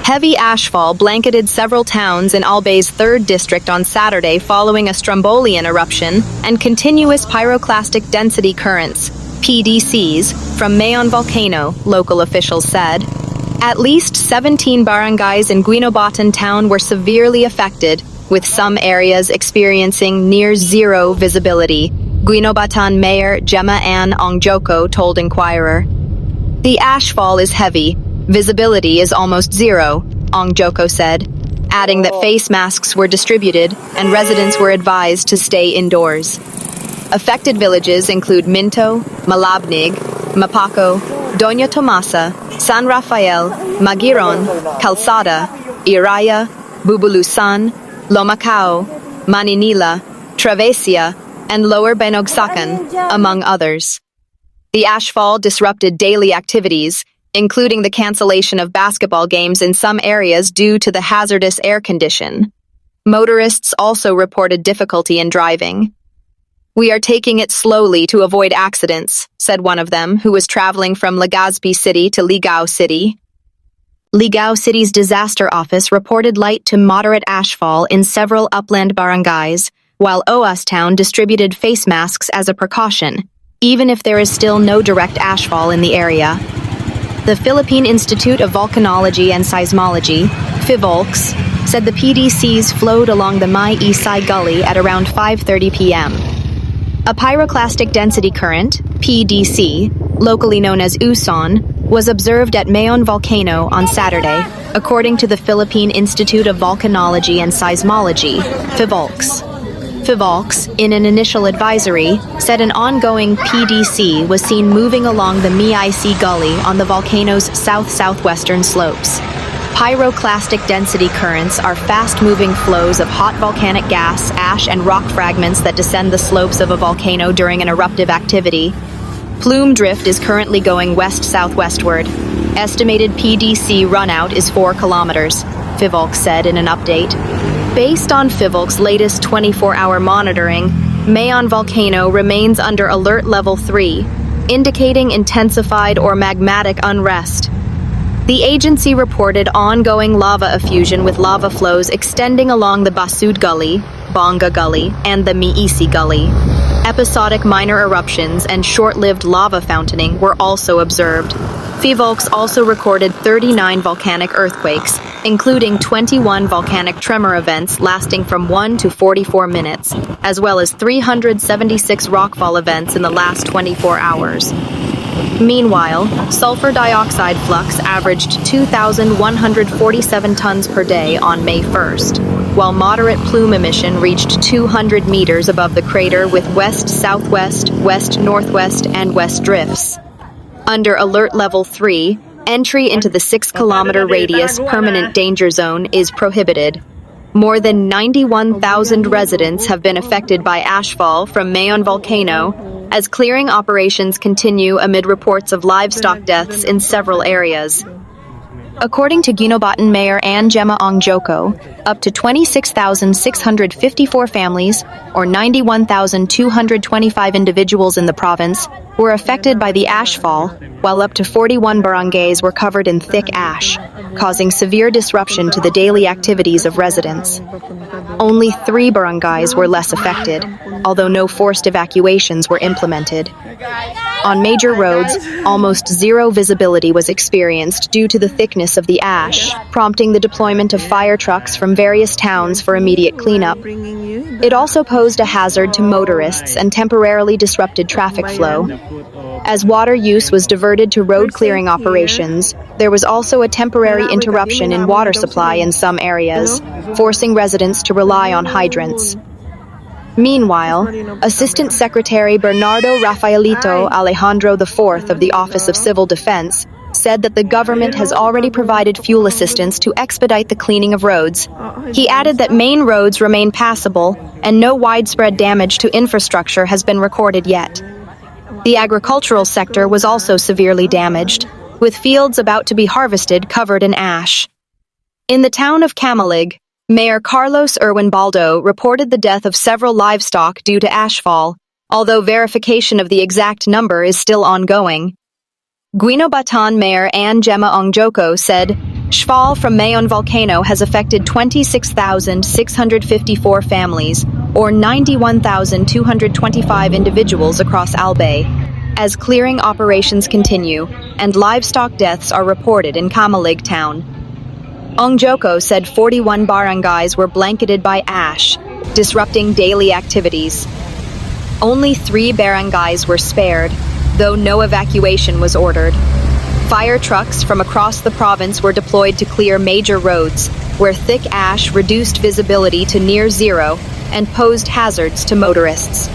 Heavy ashfall blanketed several towns in Albay's 3rd district on Saturday following a strombolian eruption and continuous pyroclastic density currents, PDCs, from Mayon Volcano, local officials said. At least 17 barangays in Guinobatan town were severely affected, with some areas experiencing near-zero visibility, Guinobatan Mayor Gemma Ann Ongjoko told Inquirer. The ashfall is heavy. Visibility is almost zero, Ongjoko said, adding that face masks were distributed and residents were advised to stay indoors. Affected villages include Minto, Malabnig, Mapaco, Doña Tomasa, San Rafael, Maguiron, Calzada, Iraya, Bubulusan, Lomacao, Maninila, Travesia and Lower Binogsacan, among others. The ashfall disrupted daily activities, including the cancellation of basketball games in some areas due to the hazardous air condition. Motorists also reported difficulty in driving. "We are taking it slowly to avoid accidents," said one of them, who was traveling from Legazpi City to Ligao City. Ligao City's disaster office reported light to moderate ashfall in several upland barangays, while OAS Town distributed face masks as a precaution, even if there is still no direct ashfall in the area. The Philippine Institute of Volcanology and Seismology, PHIVOLCS, said the PDCs flowed along the May Isay Gully at around 5:30 p.m. A pyroclastic density current, PDC, locally known as USON, was observed at Mayon Volcano on Saturday, according to the Philippine Institute of Volcanology and Seismology, PHIVOLCS. PHIVOLCS, in an initial advisory, said an ongoing PDC was seen moving along the Mic Gully on the volcano's south-southwestern slopes. Pyroclastic density currents are fast-moving flows of hot volcanic gas, ash, and rock fragments that descend the slopes of a volcano during an eruptive activity. Plume drift is currently going west-southwestward. Estimated PDC runout is 4 kilometers, PHIVOLCS said in an update. Based on PHIVOLC's latest 24-hour monitoring, Mayon Volcano remains under Alert Level 3, indicating intensified or magmatic unrest. The agency reported ongoing lava effusion with lava flows extending along the Basud Gully, Bonga Gully, and the Miisi Gully. Episodic minor eruptions and short-lived lava fountaining were also observed. PHIVOLCS also recorded 39 volcanic earthquakes, including 21 volcanic tremor events lasting from 1 to 44 minutes, as well as 376 rockfall events in the last 24 hours. Meanwhile, sulfur dioxide flux averaged 2,147 tons per day on May 1st, while moderate plume emission reached 200 meters above the crater with west-southwest, west-northwest, and west drifts. Under Alert Level 3, entry into the 6-kilometer radius permanent danger zone is prohibited. More than 91,000 residents have been affected by ashfall from Mayon Volcano, as clearing operations continue amid reports of livestock deaths in several areas. According to Guinobatan Mayor Gemma Ongjoko, up to 26,654 families, or 91,225 individuals in the province, were affected by the ashfall, while up to 41 barangays were covered in thick ash, causing severe disruption to the daily activities of residents. Only 3 barangays were less affected, although no forced evacuations were implemented. On major roads, almost zero visibility was experienced due to the thickness of the ash, prompting the deployment of fire trucks from various towns for immediate cleanup. It also posed a hazard to motorists and temporarily disrupted traffic flow. As water use was diverted to road clearing operations, there was also a temporary interruption in water supply in some areas, forcing residents to rely on hydrants. Meanwhile, Assistant Secretary Bernardo Rafaelito Alejandro IV of the Office of Civil Defense said that the government has already provided fuel assistance to expedite the cleaning of roads. He added that main roads remain passable and no widespread damage to infrastructure has been recorded yet. The agricultural sector was also severely damaged, with fields about to be harvested covered in ash. In the town of Camalig, Mayor Carlos Irwin Baldo reported the death of several livestock due to ashfall, although verification of the exact number is still ongoing. Guinobatan Mayor Gemma Ongjoko said, Ashfall from Mayon Volcano has affected 26,654 families, or 91,225 individuals across Albay, as clearing operations continue and livestock deaths are reported in Camalig town. Ongjoko said 41 barangays were blanketed by ash, disrupting daily activities. Only 3 barangays were spared, though no evacuation was ordered. Fire trucks from across the province were deployed to clear major roads, where thick ash reduced visibility to near zero and posed hazards to motorists.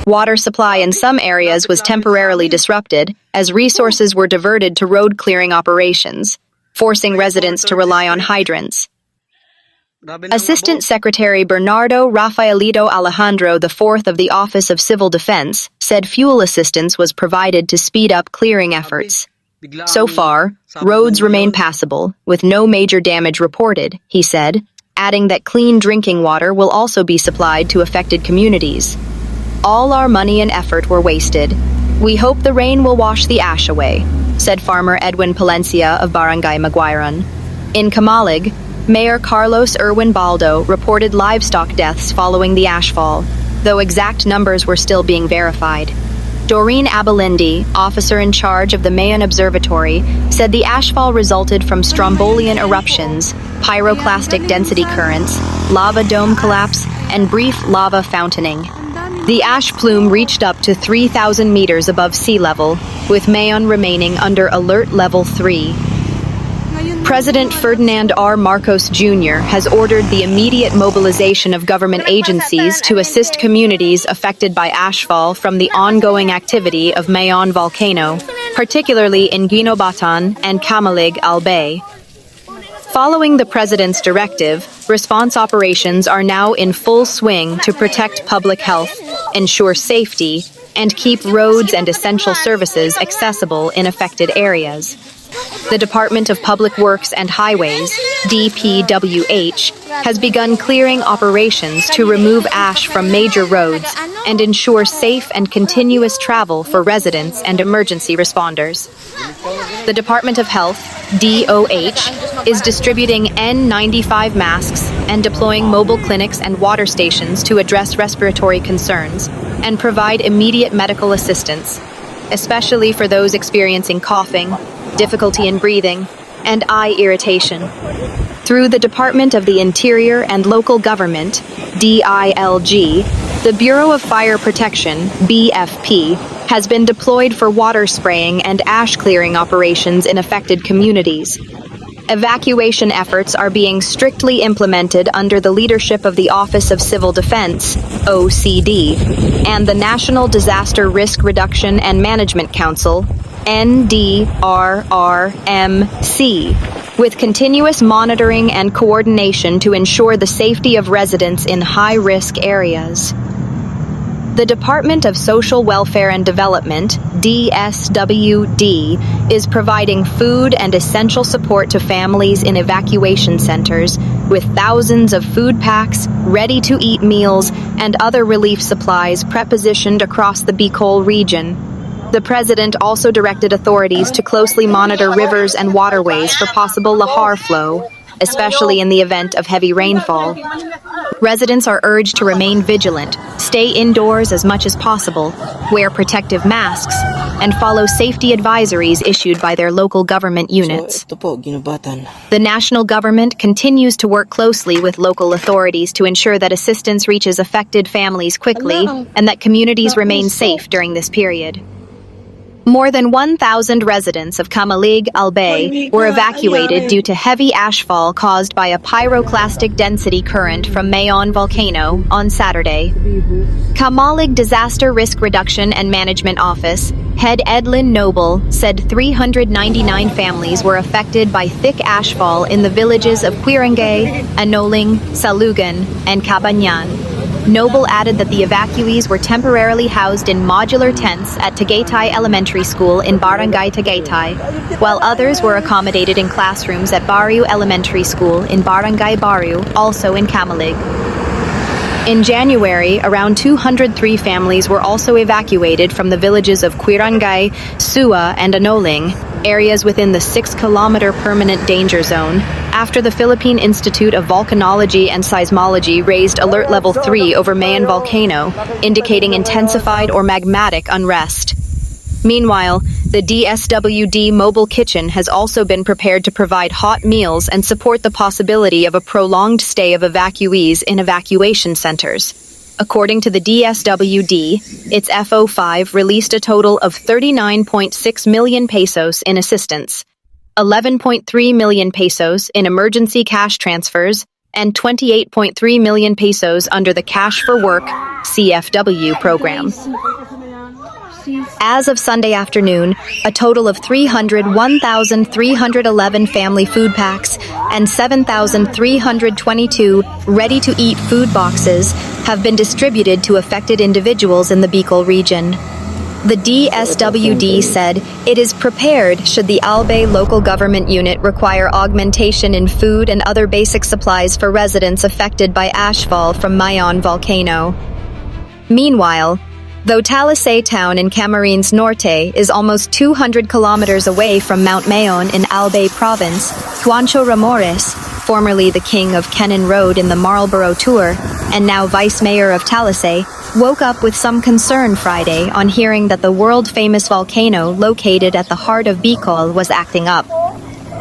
Water supply in some areas was temporarily disrupted, as resources were diverted to road clearing operations, forcing residents to rely on hydrants. Assistant Secretary Bernardo Rafaelito Alejandro IV of the Office of Civil Defense said fuel assistance was provided to speed up clearing efforts. So far, roads remain passable, with no major damage reported, he said, adding that clean drinking water will also be supplied to affected communities. All our money and effort were wasted. We hope the rain will wash the ash away, said farmer Edwin Palencia of Barangay Maguiron. In Camalig, Mayor Carlos Irwin Baldo reported livestock deaths following the ashfall, though exact numbers were still being verified. Doreen Abalindi, officer in charge of the Mayon Observatory, said the ashfall resulted from strombolian eruptions, pyroclastic density currents, lava dome collapse, and brief lava fountaining. The ash plume reached up to 3,000 meters above sea level, with Mayon remaining under Alert Level 3. President Ferdinand R. Marcos Jr. has ordered the immediate mobilization of government agencies to assist communities affected by ashfall from the ongoing activity of Mayon Volcano, particularly in Guinobatan and Camalig, Albay. Following the President's directive, response operations are now in full swing to protect public health, ensure safety, and keep roads and essential services accessible in affected areas. The Department of Public Works and Highways, DPWH, has begun clearing operations to remove ash from major roads and ensure safe and continuous travel for residents and emergency responders. The Department of Health, DOH, is distributing N95 masks and deploying mobile clinics and water stations to address respiratory concerns and provide immediate medical assistance, especially for those experiencing coughing, difficulty in breathing, and eye irritation. Through the Department of the Interior and Local Government, DILG, the Bureau of Fire Protection, BFP, has been deployed for water spraying and ash clearing operations in affected communities. Evacuation efforts are being strictly implemented under the leadership of the Office of Civil Defense, OCD, and the National Disaster Risk Reduction and Management Council, NDRRMC, with continuous monitoring and coordination to ensure the safety of residents in high-risk areas. The Department of Social Welfare and Development, DSWD, is providing food and essential support to families in evacuation centers, with thousands of food packs, ready-to-eat meals, and other relief supplies prepositioned across the Bicol Region. The President also directed authorities to closely monitor rivers and waterways for possible lahar flow, especially in the event of heavy rainfall. Residents are urged to remain vigilant, stay indoors as much as possible, wear protective masks, and follow safety advisories issued by their local government units. The national government continues to work closely with local authorities to ensure that assistance reaches affected families quickly and that communities remain safe during this period. More than 1,000 residents of Camalig, Albay, were evacuated due to heavy ashfall caused by a pyroclastic density current from Mayon Volcano on Saturday. Camalig Disaster Risk Reduction and Management Office head Edlyn Noble said 399 families were affected by thick ashfall in the villages of Quirangay, Anoling, Salugan, and Cabanyan. Noble added that the evacuees were temporarily housed in modular tents at Tagaytay Elementary School in Barangay Tagaytay, while others were accommodated in classrooms at Bariw Elementary School in Barangay Bariw, also in Camalig. In January, around 203 families were also evacuated from the villages of Quirangay, Sua, and Anoling, areas within the 6-kilometer permanent danger zone, after the Philippine Institute of Volcanology and Seismology raised alert level 3 over Mayon Volcano, indicating intensified or magmatic unrest. Meanwhile, the DSWD mobile kitchen has also been prepared to provide hot meals and support the possibility of a prolonged stay of evacuees in evacuation centers. According to the DSWD, its FO5 released a total of 39.6 million pesos in assistance, 11.3 million pesos in emergency cash transfers, and 28.3 million pesos under the Cash for Work CFW program. As of Sunday afternoon, a total of 301,311 family food packs and 7,322 ready-to-eat food boxes have been distributed to affected individuals in the Bicol Region. The DSWD said it is prepared should the Albay local government unit require augmentation in food and other basic supplies for residents affected by ashfall from Mayon Volcano. Meanwhile, though Tagaytay town in Camarines Norte is almost 200 kilometers away from Mount Mayon in Albay province, Juancho Ramores, formerly the king of Kenan Road in the Marlborough Tour and now vice mayor of Tagaytay, woke up with some concern Friday on hearing that the world-famous volcano located at the heart of Bicol was acting up.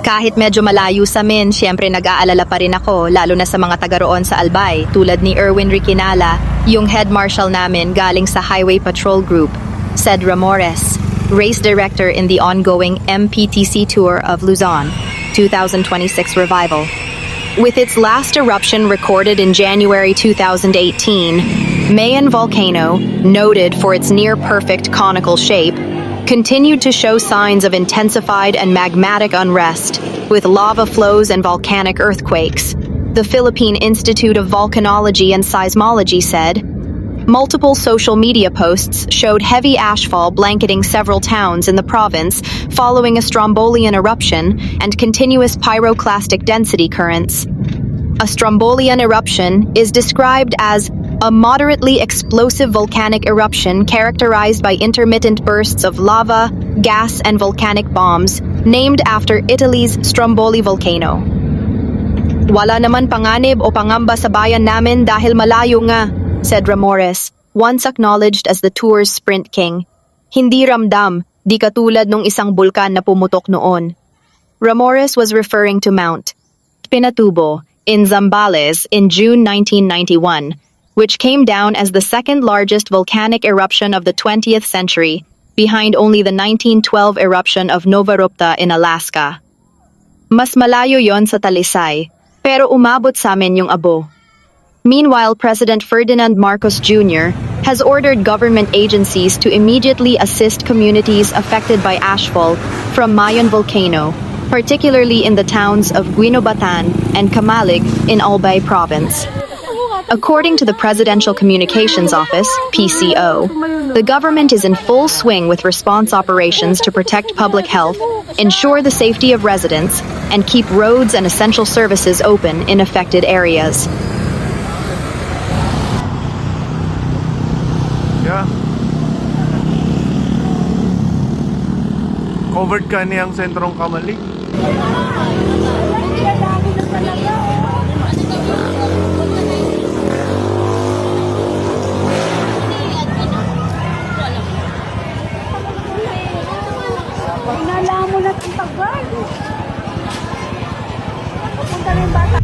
Kahit medyo malayo sa amin, siyempre nag-aalala pa rin ako, lalo na sa mga taga roon sa Albay, tulad ni Irwin Riquinala, yung head marshal namin galing sa Highway Patrol Group, said Ramores, race director in the ongoing MPTC Tour of Luzon, 2026 Revival. With its last eruption recorded in January 2018, Mayon Volcano, noted for its near-perfect conical shape, continued to show signs of intensified and magmatic unrest, with lava flows and volcanic earthquakes. The Philippine Institute of Volcanology and Seismology said, multiple social media posts showed heavy ashfall blanketing several towns in the province following a strombolian eruption and continuous pyroclastic density currents. A strombolian eruption is described as a moderately explosive volcanic eruption characterized by intermittent bursts of lava, gas, and volcanic bombs, named after Italy's Stromboli volcano. Wala naman panganib o pangamba sa bayan namin dahil malayo nga, said Ramores, once acknowledged as the tour's sprint king. Hindi ramdam, di katulad nung isang bulkan na pumutok noon. Ramores was referring to Mount Pinatubo in Zambales in June 1991, which came down as the second largest volcanic eruption of the 20th century, behind only the 1912 eruption of Nova Rupta in Alaska. Mas malayo yon sa Talisay, pero umabot sa amin yung abo. Meanwhile, President Ferdinand Marcos Jr. has ordered government agencies to immediately assist communities affected by ashfall from Mayon Volcano, particularly in the towns of Guinobatan and Camalig in Albay province. According to the Presidential Communications Office, PCO, the government is in full swing with response operations to protect public health, ensure the safety of residents, and keep roads and essential services open in affected areas. Yeah. Covered ka niyang sentrong Camalig? Inala mo na itong tagal. Punta rin bata.